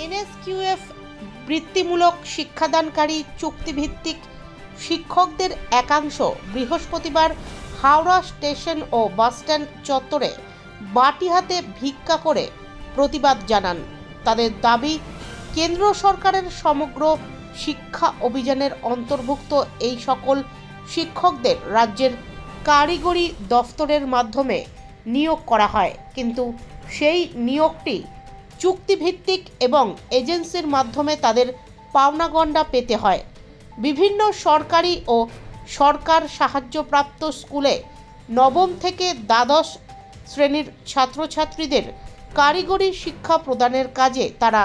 NSQF বৃত্তিমূলক শিক্ষাদানকারী চুক্তিভিত্তিক শিক্ষকদের একাংশ বৃহস্পতিবার হাওড়া স্টেশন ও বাসস্ট্যান্ড চত্বরে বাটি হাতে ভিক্ষা করে প্রতিবাদ জানান। তাদের দাবি, কেন্দ্র সরকারের সমগ্র শিক্ষা অভিযানের অন্তর্ভুক্ত এই সকল শিক্ষকদের রাজ্যের কারিগরি দফতরের মাধ্যমে নিয়োগ করা হয়, কিন্তু সেই নিয়োগটি চুক্তিভিত্তিক এবং এজেন্সির মাধ্যমে তাদের পাওনাগণ্ডা পেতে হয়। বিভিন্ন সরকারি ও সরকার সাহায্যপ্রাপ্ত স্কুলে নবম থেকে দ্বাদশ শ্রেণীর ছাত্রছাত্রীদের কারিগরি শিক্ষা প্রদানের কাজে তারা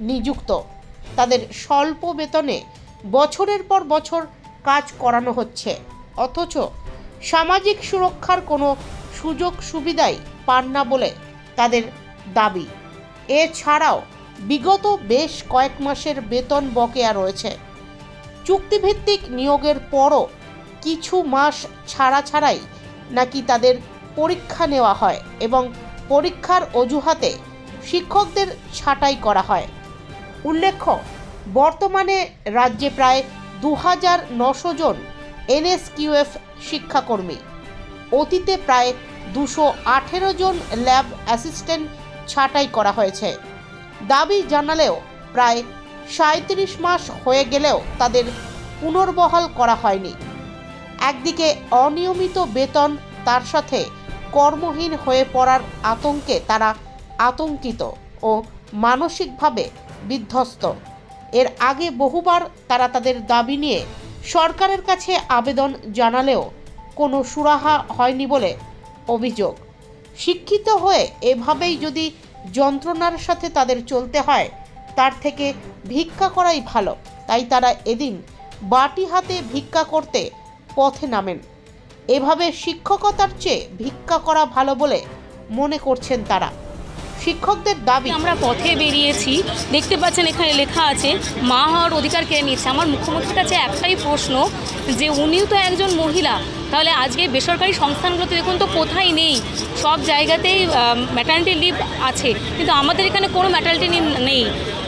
নিযুক্ত। তাদের স্বল্প বেতনে বছরের পর বছর কাজ করানো হচ্ছে, অথচ সামাজিক সুরক্ষার কোনো সুযোগ সুবিধাই পান না বলে তাদের দাবি। এছাড়াও বিগত বেশ কয়েক মাসের বেতন বকেয়া রয়েছে। চুক্তিভিত্তিক নিয়োগের পরও কিছু মাস ছাড়াই নাকি তাদের পরীক্ষা নেওয়া হয় এবং পরীক্ষার অজুহাতে শিক্ষকদের ছাঁটাই করা হয়। উল্লেখ্য, বর্তমানে রাজ্যে প্রায় 2900 জন এনএসকিউএফ শিক্ষাকর্মী, অতীতে প্রায় 218 জন ল্যাব অ্যাসিস্ট্যান্ট ছাঁটাই করা হয়েছে। দাবি জানালেও প্রায় 37 মাস হয়ে গেলেও তাদের পুনর্বহাল করা হয়নি। একদিকে অনিয়মিত বেতন, তার সাথে কর্মহীন হয়ে পড়ার আতঙ্কে তারা আতঙ্কিত ও মানসিকভাবে বিধ্বস্ত। এর আগে বহুবার তারা তাদের দাবি নিয়ে সরকারের কাছে আবেদন জানালেও কোনো সুরাহা হয়নি বলে অভিযোগ। শিক্ষিত হয়ে এভাবেই যদি যন্ত্রণার সাথে তাদের চলতে হয়, তার থেকে ভিক্ষা করাই ভালো। তাই তারা এদিন বাটি হাতে ভিক্ষা করতে পথে নামেন। এভাবে শিক্ষকতার চেয়ে ভিক্ষা করা ভালো বলে মনে করছেন তারা। শিক্ষকদের দাবি, আমরা পথে বেরিয়েছি, দেখতে পাচ্ছেন এখানে লেখা আছে মা হওয়ার অধিকার কেড়ে নিয়েছে। আমার মুখ্যমন্ত্রীর কাছে একটাই প্রশ্ন, যে উনিও তো একজন মহিলা, তাহলে আজকে বেসরকারি সংস্থানগুলোতে দেখুন তো কোথায় নেই, সব জায়গাতেই ম্যাটারনিটি লিভ আছে, কিন্তু আমাদের এখানে কোনো ম্যাটারনিটি লিভ নেই।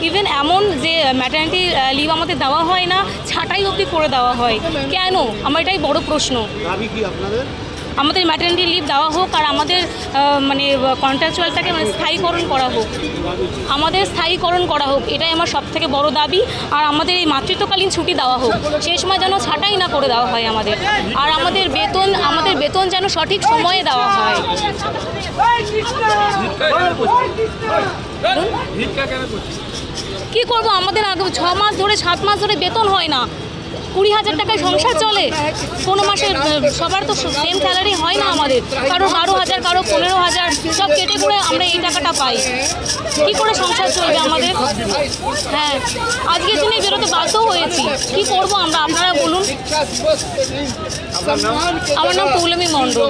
ইভেন এমন যে ম্যাটারনিটি লিভ আমাদের দেওয়া হয় না, ছাঁটাই অবধি করে দেওয়া হয়। কেন? আমার এটাই বড় প্রশ্ন। আমাদের ম্যাটারনিটি লিভ দেওয়া হোক, আর আমাদের কন্ট্রাকচুয়ালটাকে স্থায়ীকরণ করা হোক, আমাদের স্থায়ীকরণ করা হোক, এটাই আমার সবথেকে বড় দাবি। আর আমাদের এই মাতৃত্বকালীন ছুটি দেওয়া হোক, সেই সময় যেন ছাঁটাই না করে দেওয়া হয় আমাদের। আর আমাদের বেতন যেন সঠিক সময়ে দেওয়া হয়। কি করব, আমাদের 6 মাস ধরে 7 মাস ধরে বেতন হয় না। 20,000 টাকায় সংসার চলে কোনো মাসে? সবার তো সেম স্যালারি হয় না আমাদের, কারো 12,000, কারো 15,000, সব কেটে করে আমরা এই টাকাটা পাই। কি করে সংসার চলবে আমাদের? হ্যাঁ, আজকের দিনে বেরোতে বাধ্য হয়েছি, কি করব আমরা, আপনারা বলুন। আমার নাম পৌলমী মণ্ডল।